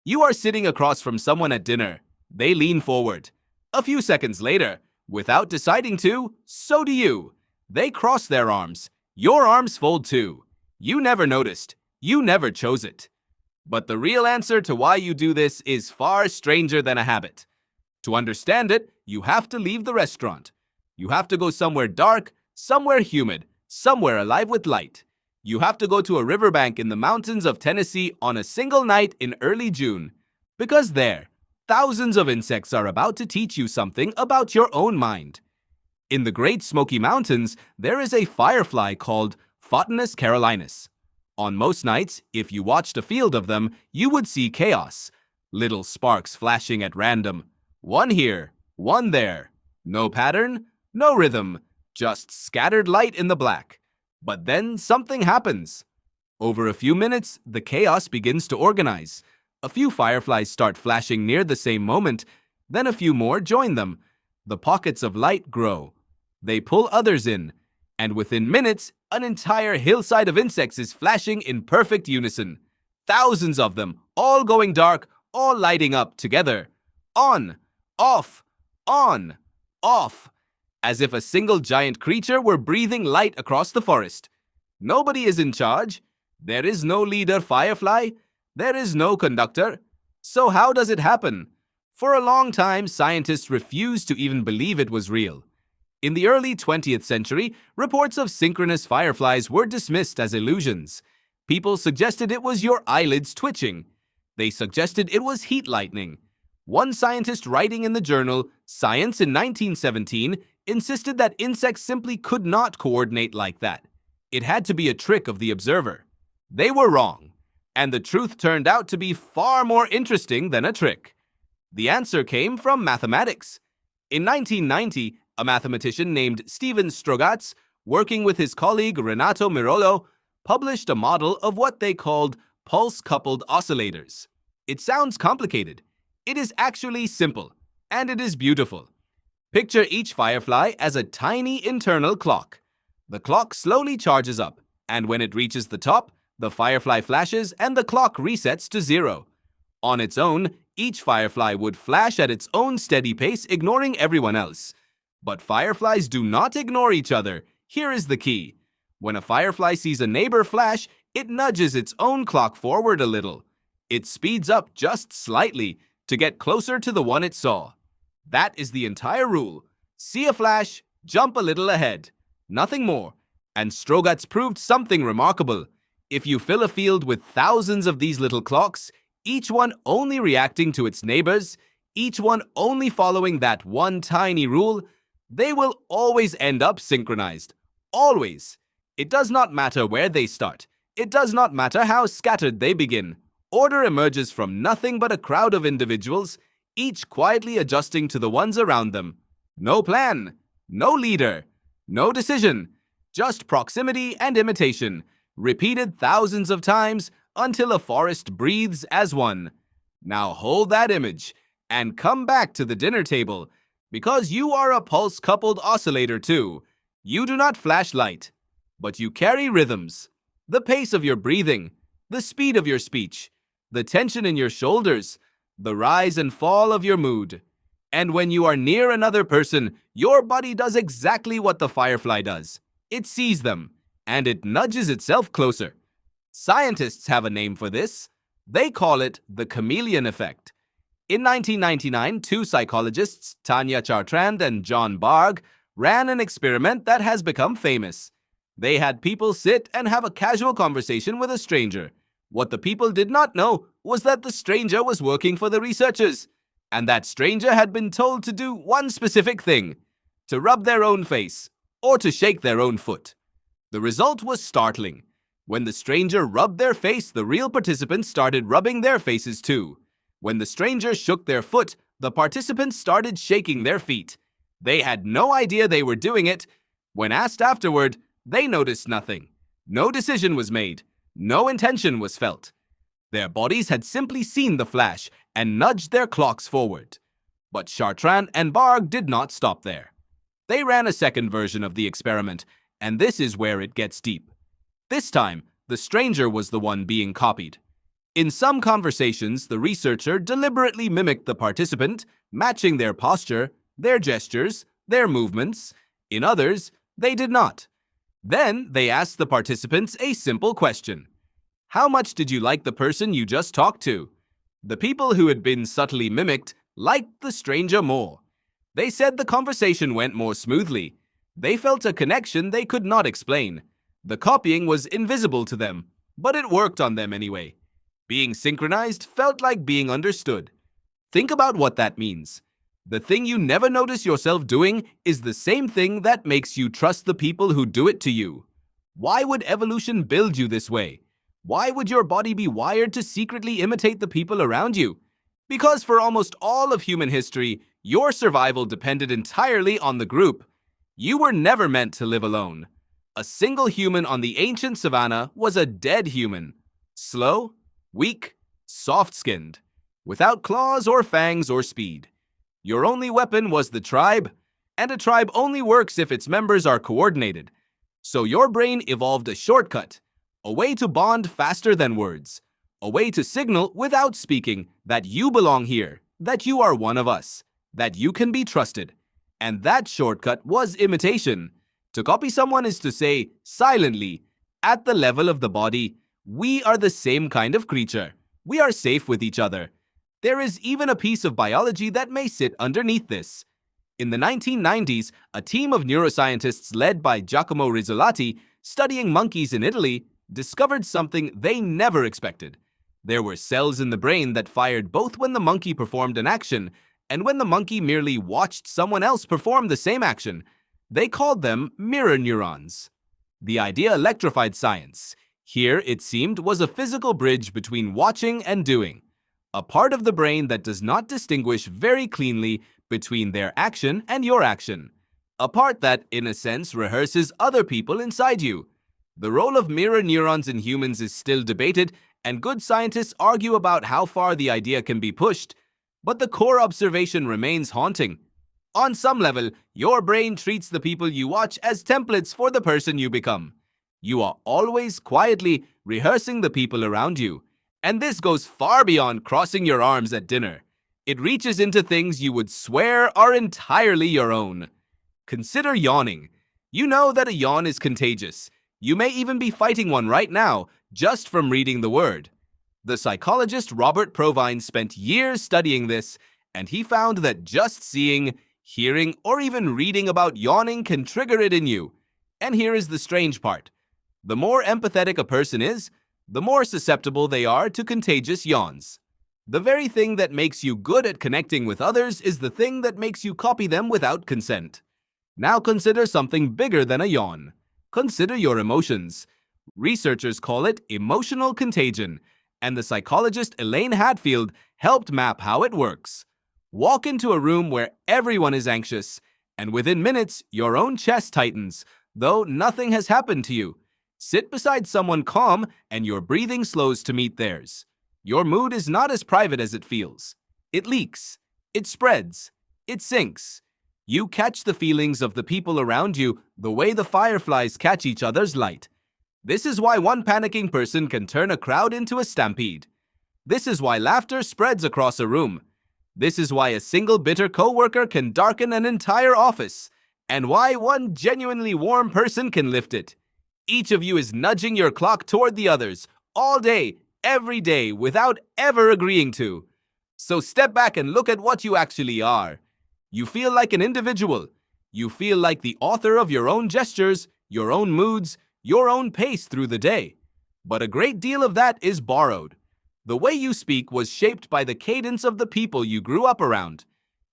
You are sitting across from someone at dinner. They lean forward. A few seconds later, without deciding to, so do you. They cross their arms. Your arms fold too. You never noticed. You never chose it. But the real answer to why you do this is far stranger than a habit. To understand it, you have to leave the restaurant. You have to go somewhere dark, somewhere humid, somewhere alive with light. You have to go to a riverbank in the mountains of Tennessee on a single night in early June. Because there, thousands of insects are about to teach you something about your own mind. In the Great Smoky Mountains, there is a firefly called Photinus carolinus. On most nights, if you watched a field of them, you would see chaos. Little sparks flashing at random. One here, one there. No pattern, no rhythm, just scattered light in the black. But then something happens. Over a few minutes, the chaos begins to organize. A few fireflies start flashing near the same moment, then a few more join them. The pockets of light grow. They pull others in, and within minutes, an entire hillside of insects is flashing in perfect unison. Thousands of them, all going dark, all lighting up together. On, off, as if a single giant creature were breathing light across the forest. Nobody is in charge. There is no leader firefly. There is no conductor. So how does it happen? For a long time, scientists refused to even believe it was real. In the early 20th century, reports of synchronous fireflies were dismissed as illusions. People suggested it was your eyelids twitching. They suggested it was heat lightning. One scientist writing in the journal Science in 1917 insisted that insects simply could not coordinate like that. It had to be a trick of the observer. They were wrong, and the truth turned out to be far more interesting than a trick. The answer came from mathematics. In 1990, a mathematician named Stephen Strogatz, working with his colleague Renato Mirolo, published a model of what they called pulse-coupled oscillators. It sounds complicated. It is actually simple, and it is beautiful. Picture each firefly as a tiny internal clock. The clock slowly charges up, and when it reaches the top, the firefly flashes and the clock resets to 0. On its own, each firefly would flash at its own steady pace, ignoring everyone else. But fireflies do not ignore each other. Here is the key. When a firefly sees a neighbor flash, it nudges its own clock forward a little. It speeds up just slightly to get closer to the one it saw. That is the entire rule. See a flash, jump a little ahead. Nothing more. And Strogatz proved something remarkable. If you fill a field with thousands of these little clocks, each one only reacting to its neighbors, each one only following that one tiny rule, they will always end up synchronized. Always. It does not matter where they start. It does not matter how scattered they begin. Order emerges from nothing but a crowd of individuals, each quietly adjusting to the ones around them. No plan, no leader, no decision, just proximity and imitation, repeated thousands of times until a forest breathes as one. Now hold that image and come back to the dinner table, because you are a pulse-coupled oscillator too. You do not flash light, but you carry rhythms. The pace of your breathing, the speed of your speech, the tension in your shoulders, the rise and fall of your mood. And when you are near another person, your body does exactly what the firefly does. It sees them, and it nudges itself closer. Scientists have a name for this. They call it the chameleon effect. In 1999, two psychologists, Tanya Chartrand and John Bargh, ran an experiment that has become famous. They had people sit and have a casual conversation with a stranger. What the people did not know was that the stranger was working for the researchers, and that stranger had been told to do one specific thing: to rub their own face, or to shake their own foot. The result was startling. When the stranger rubbed their face, the real participants started rubbing their faces too. When the stranger shook their foot, the participants started shaking their feet. They had no idea they were doing it. When asked afterward, they noticed nothing. No decision was made. No intention was felt. Their bodies had simply seen the flash and nudged their clocks forward. But Chartrand and Bargh did not stop there. They ran a second version of the experiment, and this is where it gets deep. This time, the stranger was the one being copied. In some conversations, the researcher deliberately mimicked the participant, matching their posture, their gestures, their movements. In others, they did not. Then they asked the participants a simple question. How much did you like the person you just talked to? The people who had been subtly mimicked liked the stranger more. They said the conversation went more smoothly. They felt a connection they could not explain. The copying was invisible to them, but it worked on them anyway. Being synchronized felt like being understood. Think about what that means. The thing you never notice yourself doing is the same thing that makes you trust the people who do it to you. Why would evolution build you this way? Why would your body be wired to secretly imitate the people around you? Because for almost all of human history, your survival depended entirely on the group. You were never meant to live alone. A single human on the ancient savannah was a dead human. Slow, weak, soft-skinned, without claws or fangs or speed. Your only weapon was the tribe, and a tribe only works if its members are coordinated. So your brain evolved a shortcut, a way to bond faster than words, a way to signal without speaking that you belong here, that you are one of us, that you can be trusted. And that shortcut was imitation. To copy someone is to say, silently, at the level of the body, we are the same kind of creature. We are safe with each other. There is even a piece of biology that may sit underneath this. In the 1990s, a team of neuroscientists led by Giacomo Rizzolatti, studying monkeys in Italy, discovered something they never expected. There were cells in the brain that fired both when the monkey performed an action and when the monkey merely watched someone else perform the same action. They called them mirror neurons. The idea electrified science. Here, it seemed, was a physical bridge between watching and doing. A part of the brain that does not distinguish very cleanly between their action and your action. A part that, in a sense, rehearses other people inside you. The role of mirror neurons in humans is still debated, and good scientists argue about how far the idea can be pushed. But the core observation remains haunting. On some level, your brain treats the people you watch as templates for the person you become. You are always quietly rehearsing the people around you. And this goes far beyond crossing your arms at dinner. It reaches into things you would swear are entirely your own. Consider yawning. You know that a yawn is contagious. You may even be fighting one right now, just from reading the word. The psychologist Robert Provine spent years studying this, and he found that just seeing, hearing, or even reading about yawning can trigger it in you. And here is the strange part. The more empathetic a person is, the more susceptible they are to contagious yawns. The very thing that makes you good at connecting with others is the thing that makes you copy them without consent. Now consider something bigger than a yawn. Consider your emotions. Researchers call it emotional contagion, and the psychologist Elaine Hadfield helped map how it works. Walk into a room where everyone is anxious, and within minutes, your own chest tightens, though nothing has happened to you. Sit beside someone calm, and your breathing slows to meet theirs. Your mood is not as private as it feels. It leaks. It spreads. It sinks. You catch the feelings of the people around you the way the fireflies catch each other's light. This is why one panicking person can turn a crowd into a stampede. This is why laughter spreads across a room. This is why a single bitter coworker can darken an entire office, and why one genuinely warm person can lift it. Each of you is nudging your clock toward the others, all day, every day, without ever agreeing to. So step back and look at what you actually are. You feel like an individual. You feel like the author of your own gestures, your own moods, your own pace through the day. But a great deal of that is borrowed. The way you speak was shaped by the cadence of the people you grew up around.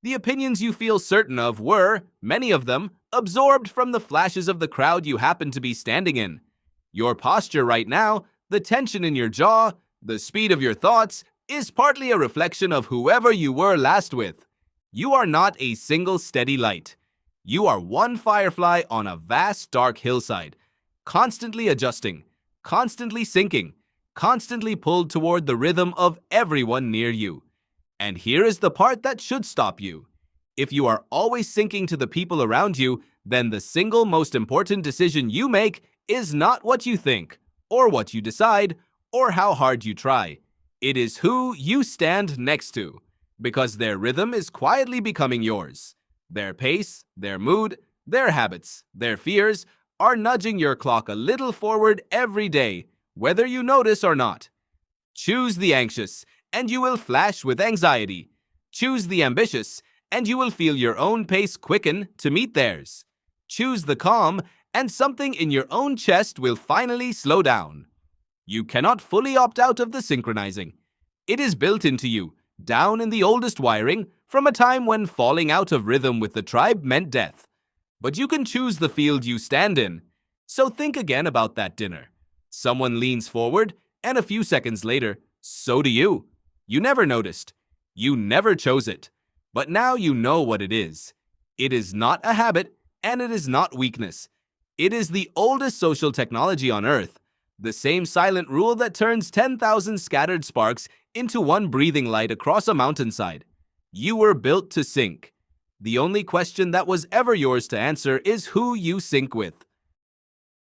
The opinions you feel certain of were, many of them, absorbed from the flashes of the crowd you happen to be standing in. Your posture right now, the tension in your jaw, the speed of your thoughts, is partly a reflection of whoever you were last with. You are not a single steady light. You are one firefly on a vast dark hillside, constantly adjusting, constantly sinking, constantly pulled toward the rhythm of everyone near you. And here is the part that should stop you. If you are always sinking to the people around you, then the single most important decision you make is not what you think, or what you decide, or how hard you try. It is who you stand next to, because their rhythm is quietly becoming yours. Their pace, their mood, their habits, their fears are nudging your clock a little forward every day, whether you notice or not. Choose the anxious, and you will flash with anxiety. Choose the ambitious, and you will feel your own pace quicken to meet theirs. Choose the calm, and something in your own chest will finally slow down. You cannot fully opt out of the synchronizing. It is built into you, down in the oldest wiring, from a time when falling out of rhythm with the tribe meant death. But you can choose the field you stand in. So think again about that dinner. Someone leans forward, and a few seconds later, so do you. You never noticed. You never chose it. But now you know what it is. It is not a habit, and it is not weakness. It is the oldest social technology on Earth. The same silent rule that turns 10,000 scattered sparks into one breathing light across a mountainside. You were built to sync. The only question that was ever yours to answer is who you sync with.